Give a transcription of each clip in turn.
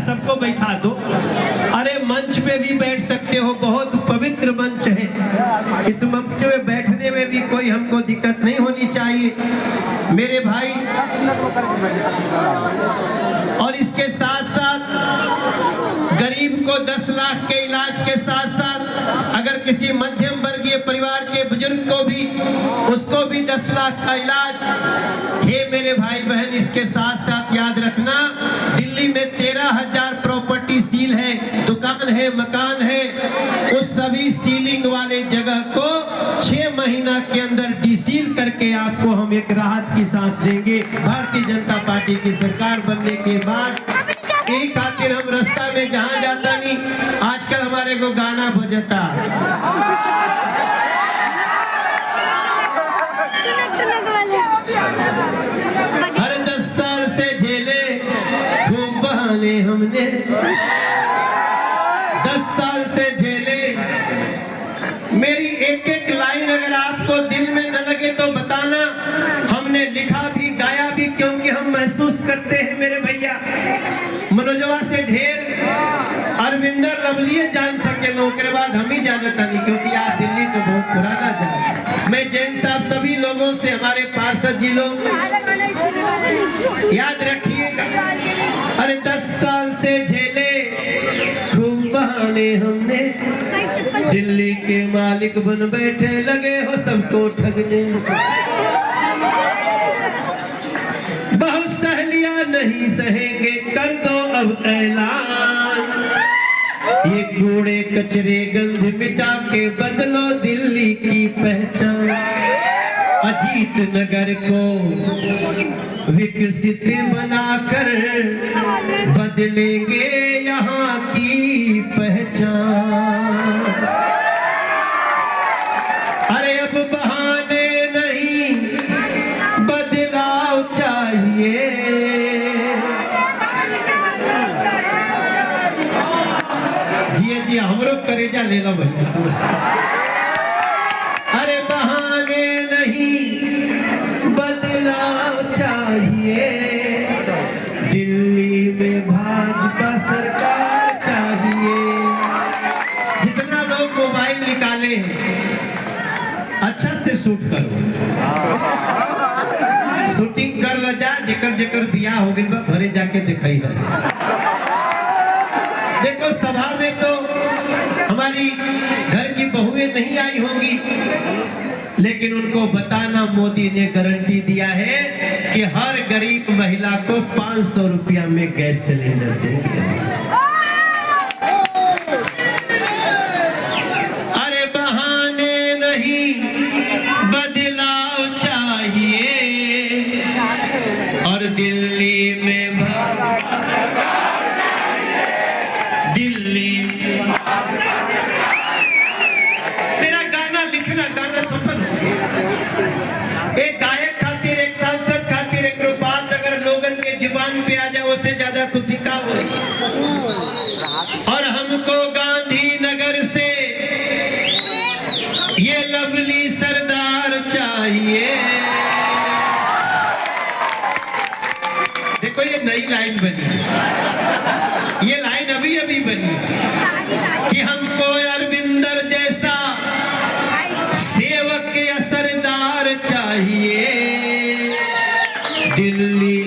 सबको बैठा दो। अरे मंच पे भी बैठ सकते हो, बहुत पवित्र मंच है। इस मंच में बैठने में भी कोई हमको दिक्कत नहीं होनी चाहिए मेरे भाई। और इसके साथ साथ गरीब को 10 लाख के इलाज के साथ साथ अगर किसी मध्यम वर्गीय परिवार के बुजुर्ग को भी, उसको भी 10 लाख का इलाज। हे मेरे भाई बहन, इसके साथ साथ याद रखना, दिल्ली में 13,000 प्रॉपर्टी सील है, दुकान है, मकान है। उस सभी सीलिंग वाले जगह को 6 महीना के अंदर डीसील करके आपको हम एक राहत की सांस देंगे भारतीय जनता पार्टी की सरकार बनने के बाद। यही खातिर हम रास्ता में जहाँ जाता नहीं, आजकल हमारे को गाना बजता। हर 10 साल से झेले खूब बहाने हमने, 10 साल से झेले। मेरी एक एक लाइन अगर आपको दिल में न लगे तो बताना। हमने लिखा भी, गाया भी, क्योंकि हम महसूस करते हैं मेरे भैया। मनोजवा से ढेर अरविंदर लवलिए जान सके लोग के बाद हम ही जानता नहीं, क्योंकि आप दिल्ली तो बहुत पुराना जान। मैं जैन साहब सभी लोगों से, हमारे पार्षद जी लोग याद रखिएगा। अरे 10 साल से झेले खूब बहाने हमने, दिल्ली के मालिक बन बैठे लगे हो सबको ठगने। बहुत सहेलियां नहीं सहेंगे, कर दो अब ऐलान। ये कूड़े कचरे गंध मिटा के बदलो दिल्ली की पहचान। अजीत नगर को विकसित बनाकर बदलेंगे यहाँ की पहचान। अरे अब बहाने नहीं, बदलाव चाहिए। जी हमरो करेजा ले लो भैया। अरे बहाने नहीं, बदलाव चाहिए। दिल्ली में भाजपा सरकार चाहिए। जितना लोग मोबाइल निकाले अच्छा से शूट करो, शूटिंग कर लो जा। जेकर जेकर बियाह हो गइल बा घरे जाके दिखाई ला। देखो सभा में तो हमारी घर की बहुएं नहीं आई होंगी, लेकिन उनको बताना, मोदी ने गारंटी दिया है कि हर गरीब महिला को 500 रुपया में गैस सिलेंडर देंगे। अरे बहाने नहीं, बदलाव चाहिए। और दिल्ली में मेरा गाना लिखना, गाना सफल हो। एक गायक खातिर, एक सांसद खातिर एक बात अगर लोगन के जुबान पे आ जाए, उससे ज्यादा खुशी का हो। और हमको गांधीनगर से ये लवली सरदार चाहिए। देखो ये नई लाइन बनी, ये लाइन अभी अभी बनी कि हमको अरविंदर जैसा सेवक या सरदार चाहिए। दिल्ली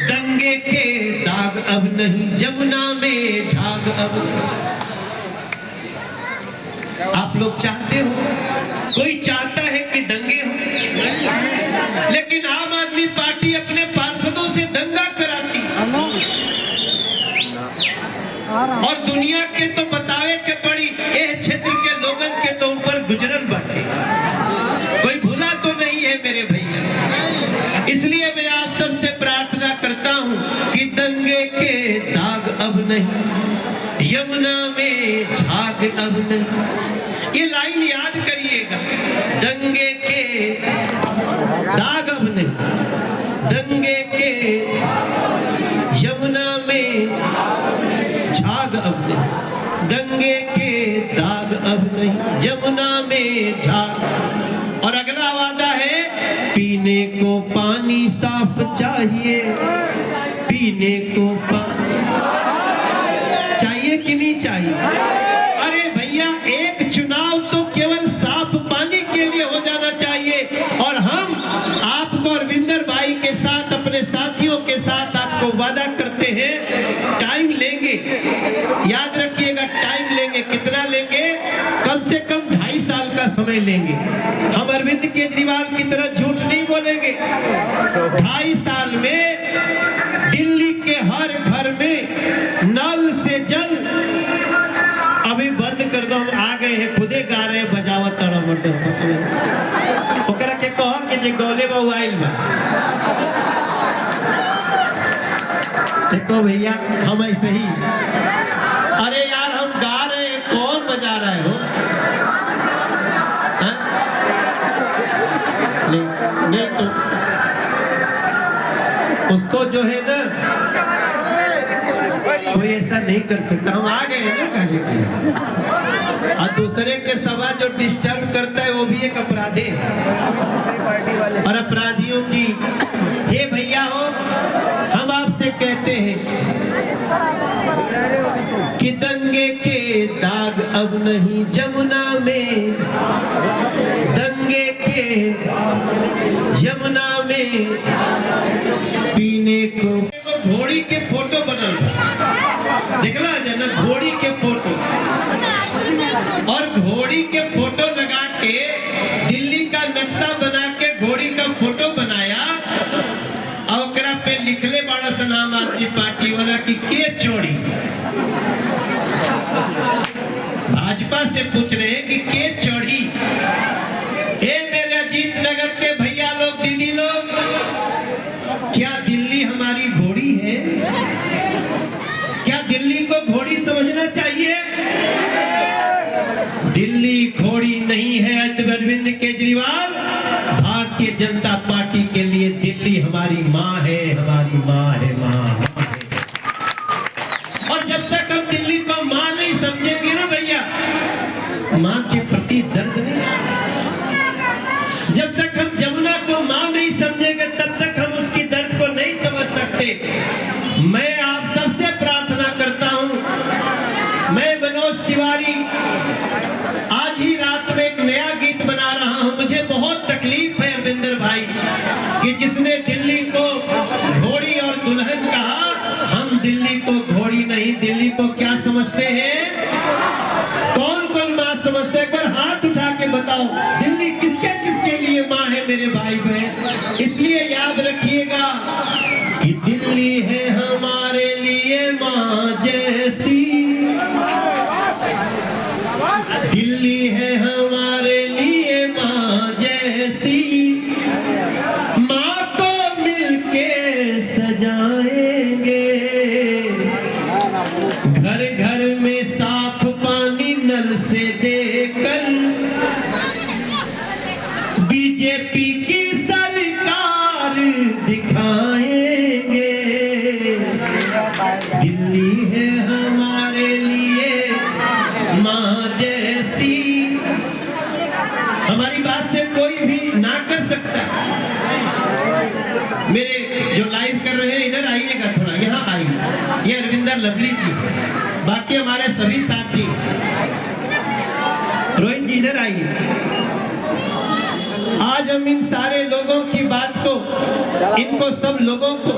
दंगे के दाग अब नहीं, जमुना में झाग अब। आप लोग चाहते हो, कोई चाहता है कि दंगे हो, लेकिन आम आदमी पार्टी अपने पार्षदों से दंगा कराती और दुनिया के तो बतावे के पड़ी, यह क्षेत्र के लोगन के तो ऊपर गुजरन बाटे। कोई भूला तो नहीं है मेरे भैया। इसलिए मैं आप सबसे प्रार्थना करता हूं कि दंगे के दाग अब नहीं, यमुना में झाग अब नहीं। ये लाइन याद करिएगा, दंगे के दाग अब नहीं, दंगे के यमुना में झाग अब नहीं, दंगे के दाग अब नहीं, जमुना में झाग। और अगला वादा है पीने को पानी साफ चाहिए, पीने को पानी चाहिए कि नहीं चाहिए? अरे भैया, एक चुनाव तो केवल साफ पानी के लिए हो जाना चाहिए। और हम आपको अरविंदर भाई के साथ, अपने साथियों के साथ आपको वादा करते हैं, टाइम लेंगे, याद रखिएगा, टाइम लेंगे। कितना लेंगे? कम से कम 2.5 साल का समय लेंगे। हम अरविंद केजरीवाल की तरह झूठ नहीं बोलेंगे। 2.5 साल में दिल्ली के हर घर में नल से जल, अभी बंद कर दो, हम आ गए हैं, खुदे गा रहे हैं, बजावत तड़ा मर्द ओकरा के कहो कि जे गौले बहु आइल बा। देखो भैया, हम ऐसे ही, अरे यार हम गा रहे हैं, कौन बजा रहा है हो? नहीं तो उसको जो है ना, कोई ऐसा नहीं कर सकता। हम आ गए हैं ना कहने के, और दूसरे के सभा जो डिस्टर्ब करता है वो भी एक अपराध है। और अपराधियों की, हे भैया हो, हम आपसे कहते हैं कि दंगे के दाग अब नहीं जमुना में, दंगे के यमुना में पीने को। घोड़ी के फोटो बनल, देखला जना, घोड़ी के फोटो, और घोड़ी के फोटो लगा के दिल्ली का नक्शा बना के घोड़ी का फोटो बनाया, और ओकरा पे लिखले बड़ा सा नाम आदमी पार्टी वाला की के चोरी। भाजपा से पूछ रहे हैं कि के चोरी। हे मेरे अजीत नगर के भैया लोग, दीदी लोग, क्या दिल्ली हमारी घोड़ी है? क्या दिल्ली को घोड़ी समझना चाहिए? दिल्ली घोड़ी नहीं है अरविंद केजरीवाल। भारतीय जनता पार्टी के लिए दिल्ली हमारी माँ है, हमारी माँ है, माँ है। और जब तक हम दिल्ली को माँ नहीं समझेंगे ना भैया, माँ के प्रति दर्द नहीं आएगा। जब तक हम जमुना को माँ नहीं समझेंगे, तब तक हम उसकी दर्द को नहीं समझ सकते। मैं आप सबसे प्रार्थना करता हूं, मैं मनोज तिवारी आज ही रात में एक नया गीत बना रहा हूं। मुझे बहुत तकलीफ है अरविंदर भाई कि जिसने दिल्ली को घोड़ी और दुल्हन कहा। हम दिल्ली को घोड़ी नहीं, दिल्ली को क्या समझते हैं? कौन कौन माँ समझते हैं? एक बार हाथ उठा के बताओ, दिल्ली किसके किसके लिए माँ है मेरे भाई बहन? इसलिए याद रखिएगा कि दिल्ली है हमारे लिए माँ जैसी, दिल्ली है हमारे लिए माँ जैसी, माँ को मिलके सजाएंगे, घर घर में साफ पानी नल से देकर, बीजेपी की सरकार दिखाएंगे, दिल्ली है हमारे लिए माँ जैसी। हमारी बात से कोई भी ना कर सकता। मेरे जो लाइव कर रहे हैं, इधर आइएगा थोड़ा, यहाँ आइए। ये अरविंदर लवली जी, बाकी हमारे सभी साथी, रोहित जी इधर आइए। आज हम इन सारे लोगों की बात को, इनको सब लोगों को,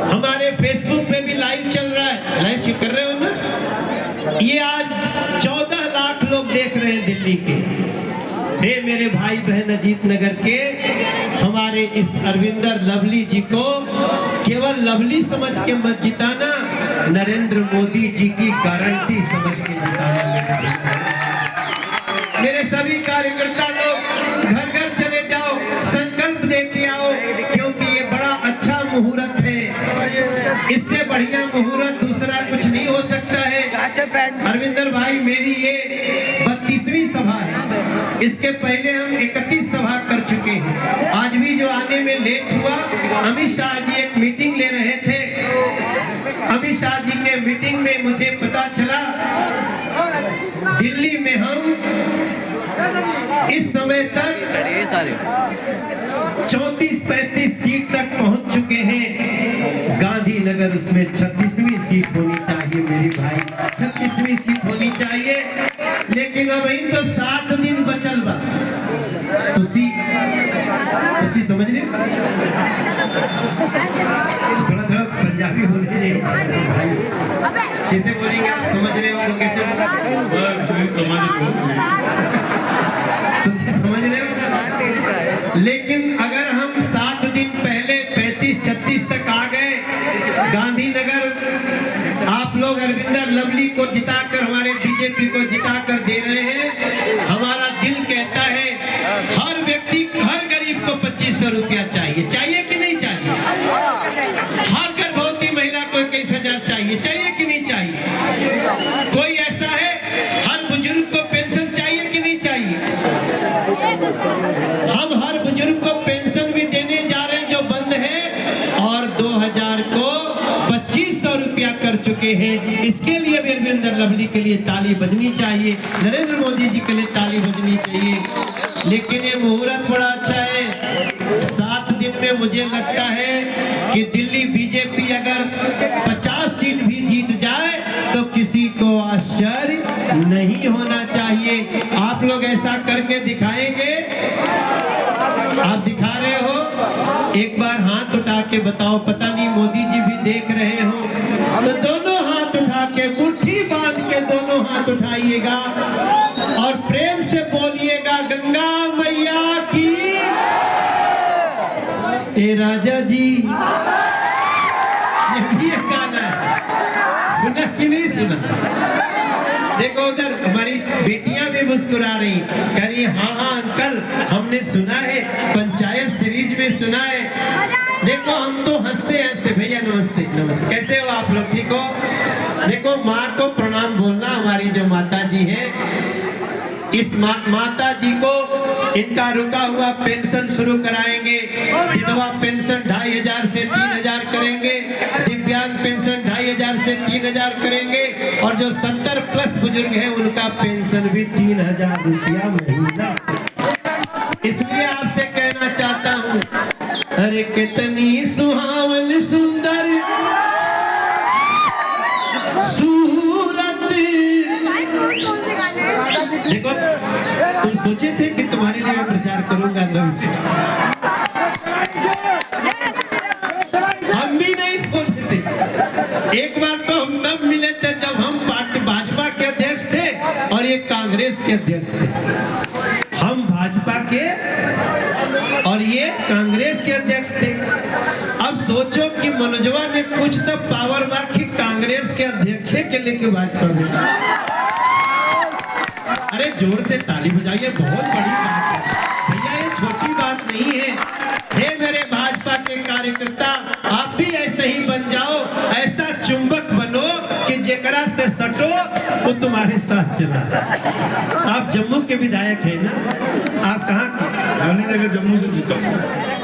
हमारे फेसबुक पे भी लाइव चल रहा है, लाइव कर रहे हो ना? ये आज 14 लाख लोग देख रहे हैं दिल्ली के। हे मेरे भाई बहन अजीत नगर के, हमारे इस अरविंदर लवली जी को केवल लवली समझ के मत जिताना, नरेंद्र मोदी जी की गारंटी समझ के जिताना। मेरे सभी कार्यकर्ता लोग घर घर चले जाओ, संकल्प देके आओ, क्योंकि ये बड़ा अच्छा मुहूर्त है। इससे बढ़िया मुहूर्त दूसरा कुछ नहीं हो सकता है। अरविंदर भाई, मेरी ये 32वीं सभा है। इसके पहले हम 31 सभा कर चुके हैं। आज भी जो आने में लेट हुआ, अमित शाह जी एक मीटिंग ले रहे थे। अमित शाह जी के मीटिंग में मुझे पता चला दिल्ली में हम इस समय तक 34-35 सीट तक पहुंच चुके हैं। गांधीनगर उसमें 36वीं सीट होनी चाहिए मेरे भाई, 36वीं सीट होनी चाहिए। लेकिन अब इन तो 7 दिन बचल बा। तुसी समझ रहे? थोड़ा थोड़ा पंजाबी बोले भाई, कैसे बोलेंगे आप? समझ रहे हो? कैसे समझ रहे हो? लेकिन अगर हम 7 दिन पहले 35-36 तक आ गए, गांधीनगर आप लोग अरविंदर लवली को जिताकर, हमारे बीजेपी को जिताकर दे रहे हैं। हमारा दिल कहता है हर व्यक्ति, हर गरीब को 2500 रुपया चाहिए। चाहिए कि नहीं चाहिए? हर गर्भवती महिला को 21,000 चाहिए। चाहिए कि नहीं चाहिए? कोई ऐसा है हर बुजुर्ग को पेंशन चाहिए कि नहीं चाहिए? हम हर बुजुर्ग को पेंशन भी देने जा रहे हैं जो बंद है, और 2000 को 2500 रुपया कर चुके हैं। इसके लिए भी अरविंदर लवली के लिए ताली बजनी चाहिए, नरेंद्र मोदी जी के लिए ताली बजनी चाहिए। लेकिन ये मुहूर्त बड़ा अच्छा है। 7 दिन में मुझे लगता है कि दिल्ली बीजेपी अगर 50 सीट भी जीत जाए तो किसी को आश्चर्य नहीं होना चाहिए। आप लोग ऐसा करके दिखाएंगे? आप दिखा रहे हो? एक बार हाथ उठा के बताओ, पता नहीं मोदी जी भी देख रहे हो तो दोनों हाथ उठा के, मुट्ठी बांध के दोनों हाथ उठाइएगा और प्रेम से बोलिएगा गंगा मैया की। ए राजा जी, ये भी एक गाना है, सुना कि नहीं सुना? देखो उधर हमारी बेटियां भी मुस्कुरा रही, कह रही हाँ हाँ अंकल हमने सुना है, पंचायत सीरीज में सुना है। देखो हम तो हंसते हंसते, भैया नमस्ते नमस्ते, कैसे हो आप लोग? ठीक हो? देखो माँ को प्रणाम बोलना। हमारी जो माता जी है, इस माता जी को इनका रुका हुआ पेंशन शुरू कराएंगे। विधवा पेंशन 2500 से 3000 करेंगे, दिव्यांग पेंशन 2500 से 3000 करेंगे, और जो 70+ बुजुर्ग हैं उनका पेंशन भी 3000 रुपया महीना। इसलिए आपसे कहना चाहता हूँ, अरे कितनी सुहावन सुंदर सूरत। देखो तुम सोचे थे कि तुम्हारे लिए मैं प्रचार करूंगा, हम भी नहीं सोचे थे। एक बार तो हम तब मिले थे जब हम पार्टी भाजपा के अध्यक्ष थे और ये कांग्रेस के अध्यक्ष थे। हम भाजपा के और ये कांग्रेस के अध्यक्ष थे। अब सोचो कि मनोजवा में कुछ तो पावर बाकी कांग्रेस के अध्यक्ष के लेके भाजपा में। अरे जोर से ताली बजाइए, बहुत बड़ी बात है भैया, ये छोटी बात नहीं है। हे मेरे भाजपा के कार्यकर्ता, आप भी ऐसे ही बन जाओ, ऐसा चुंबक बनो कि जेकरा से सटो वो तुम्हारे साथ चला। आप जम्मू के विधायक हैं ना? आप कहाँ के? गांधीनगर जम्मू से जीता।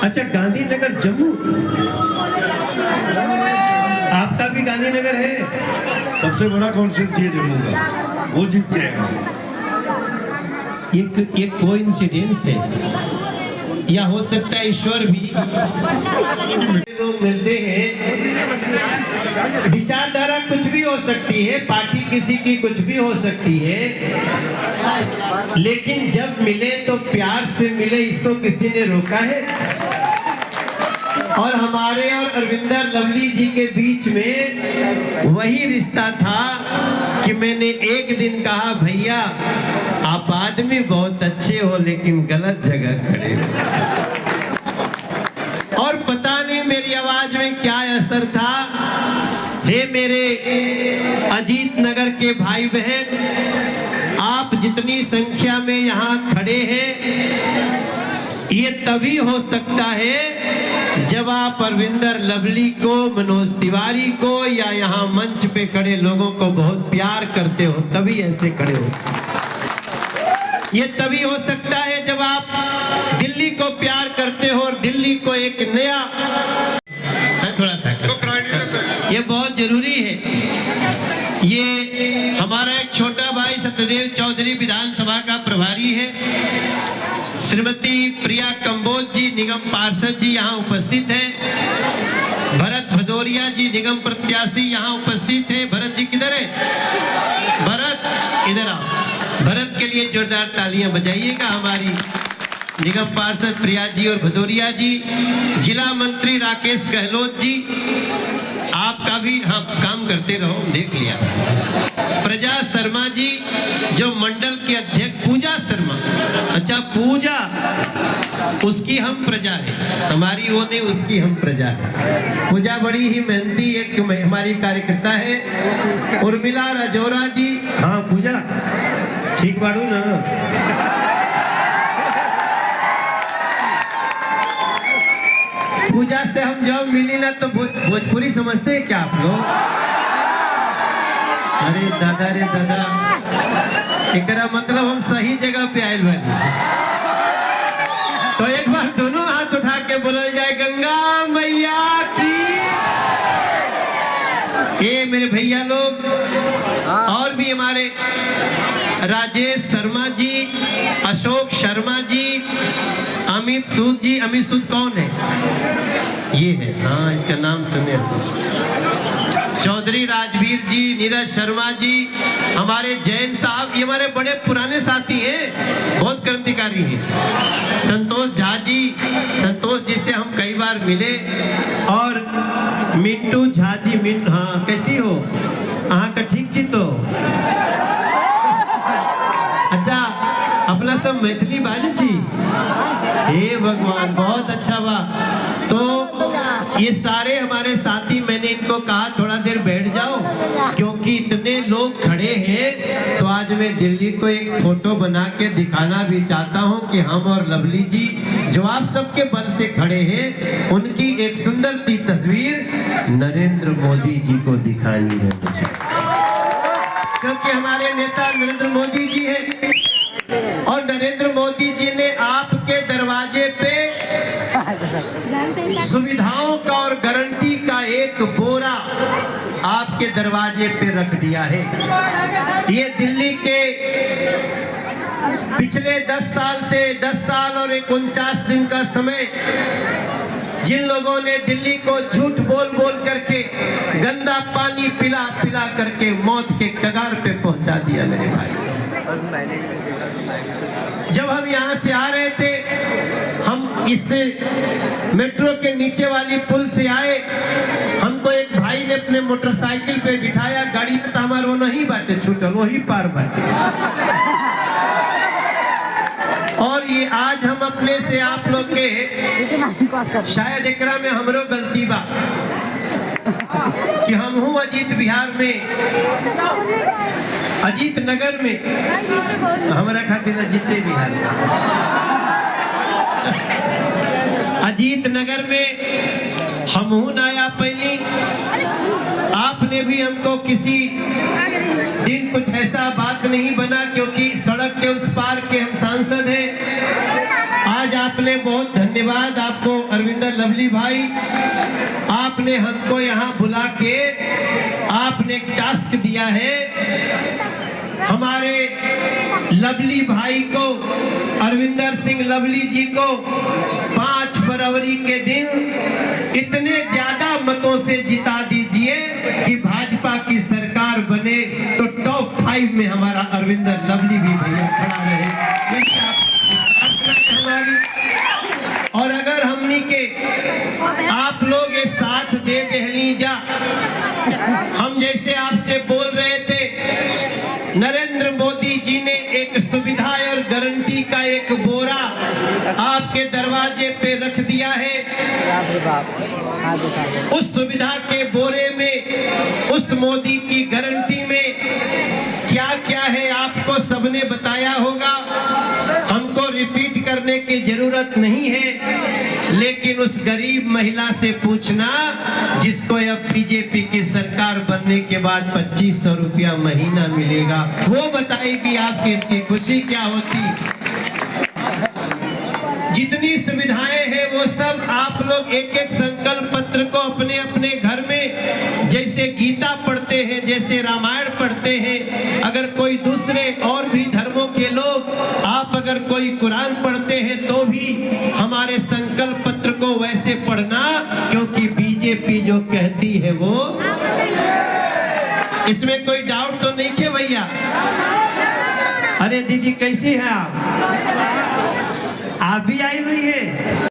अच्छा गांधीनगर जम्मू, आपका भी गांधीनगर है? सबसे बड़ा कॉन्स्टिट्यूंसी है जम्मू का, वो जीत के आए। एक कोइंसिडेंस है, या हो सकता है ईश्वर भी। लोग मिलते हैं, विचारधारा कुछ भी हो सकती है, पार्टी किसी की कुछ भी हो सकती है, लेकिन जब मिले तो प्यार से मिले, इसको किसी ने रोका है? और हमारे और अरविंदर लवली जी के बीच में वही रिश्ता था कि मैंने एक दिन कहा, भैया आप आदमी बहुत अच्छे हो लेकिन गलत जगह खड़े हो। और पता नहीं मेरी आवाज में क्या असर था। हे मेरे अजीत नगर के भाई बहन, आप जितनी संख्या में यहाँ खड़े हैं, ये तभी हो सकता है जब आप अरविंदर लवली को, मनोज तिवारी को, या यहाँ मंच पे खड़े लोगों को बहुत प्यार करते हो, तभी ऐसे खड़े हो। ये तभी हो सकता है जब आप दिल्ली को प्यार करते हो और दिल्ली को एक नया, थोड़ा सा ये बहुत जरूरी है। ये हमारा एक छोटा भाई सत्यदेव चौधरी विधानसभा का प्रभारी है, श्रीमती प्रिया कंबोज जी निगम पार्षद जी यहाँ उपस्थित हैं। भरत भदौरिया जी निगम प्रत्याशी यहाँ उपस्थित है। भरत जी किधर है? भरत इधर आओ। भरत के लिए जोरदार तालियां बजाइएगा। हमारी निगम पार्षद प्रिया जी और भदौरिया जी, जिला मंत्री राकेश गहलोत जी, आपका भी हम काम करते रहो, देख लिया। प्रजा शर्मा जी जो मंडल के अध्यक्ष, पूजा शर्मा, अच्छा पूजा, उसकी हम प्रजा है, हमारी वो नहीं, उसकी हम प्रजा है। पूजा बड़ी ही मेहनती एक हमारी कार्यकर्ता है। उर्मिला राजौरा जी, हाँ पूजा ठीक बाड़ू ना। पूजा से हम जब मिली ना तो भोजपुरी समझते हैं क्या आप लोग? अरे दादा रे दादा, एकरा मतलब हम सही जगह पे आए बानी। तो एक बार दोनों हाथ उठा के बोला जाए गंगा मैया की। ये मेरे भैया लोग और भी हमारे राजेश शर्मा जी, अशोक शर्मा जी, अमित सूद जी। अमित सूद कौन है? ये है, हाँ इसका नाम सुने। चौधरी राजवीर जी, नीरज शर्मा जी, हमारे जैन साहब, ये हमारे बड़े पुराने साथी हैं, बहुत क्रांतिकारी हैं। संतोष झा जी, संतोष जी से हम कई बार मिले। और मिंटू झा जी, हाँ कैसी हो? अहाँ का ठीक छी तो? अच्छा अपना सब मैथिली बाजी छी? हे भगवान, बहुत अच्छा बा। तो ये सारे हमारे साथी, मैंने इनको कहा थोड़ा देर बैठ जाओ, क्योंकि इतने लोग खड़े हैं। तो आज मैं दिल्ली को एक फोटो बना के दिखाना भी चाहता हूं कि हम और लवली जी जो आप सबके बल से खड़े हैं, उनकी एक सुंदर सी तस्वीर नरेंद्र मोदी जी को दिखानी है मुझे, क्योंकि हमारे नेता नरेंद्र मोदी जी हैं। और नरेंद्र मोदी जी ने आपके दरवाजे पे सुविधाओं का और गारंटी का एक बोरा आपके दरवाजे पे रख दिया है। ये दिल्ली के पिछले 10 साल से 10 साल और 49 दिन का समय जिन लोगों ने दिल्ली को झूठ बोल बोल करके, गंदा पानी पिला पिला करके मौत के कगार पे पहुंचा दिया मेरे भाई। जब हम यहाँ से आ रहे थे, हम इस मेट्रो के नीचे वाली पुल से आए, हमको एक भाई ने अपने मोटरसाइकिल पे बिठाया, गाड़ी में तो हमारे वो नहीं बाटे छूटल, वही पार बाटे। और ये आज हम अपने से आप लोग के, शायद एकरा में हमरो गलती बा कि हम हूँ अजीत बिहार में, अजीत नगर में, हमारा खातिर अजीते बिहार में, अजीत नगर में हम हूँ नया पहली। आपने भी हमको किसी दिन कुछ ऐसा बात नहीं बना, क्योंकि सड़क के उस पार के हम सांसद हैं। आज आपने बहुत धन्यवाद आपको अरविंदर लवली भाई, आपने हमको यहाँ बुला के आपने एक टास्क दिया है। हमारे लवली भाई को, अरविंदर सिंह लवली जी को 5 फरवरी के दिन इतने ज्यादा मतों से जिता दीजिए कि भाजपा की सरकार बने, तो टॉप 5 में हमारा अरविंदर लवली भी भैया खड़ा रहे। और अगर हमनी के आप लोग ये साथ दे दहलीजा, हम जैसे आपसे बोल रहे थे, नरेंद्र मोदी जी ने एक सुविधा और गारंटी का एक बोरा आपके दरवाजे पे रख दिया है। उस सुविधा के बोरे में, उस मोदी की गारंटी में क्या क्या है आपको सबने बताया होगा, हमको रिपीट करने की जरूरत नहीं है। लेकिन उस गरीब महिला से पूछना जिसको अब बीजेपी की सरकार बनने के बाद 2500 रुपया महीना मिलेगा, वो बताएगी आपकी इसकी खुशी क्या होती। जितनी सुविधाएं हैं वो सब आप लोग एक एक संकल्प पत्र को अपने अपने घर में, जैसे गीता पढ़ते हैं, जैसे रामायण पढ़ते हैं, अगर कोई दूसरे और भी धर्मों के लोग, आप अगर कोई कोई कुरान पढ़ते हैं तो भी हमारे संकल्प पत्र को वैसे पढ़ना, क्योंकि बीजेपी जो कहती है वो, इसमें कोई डाउट तो नहीं है भैया? अरे दीदी कैसी है आप भी आई हुई है?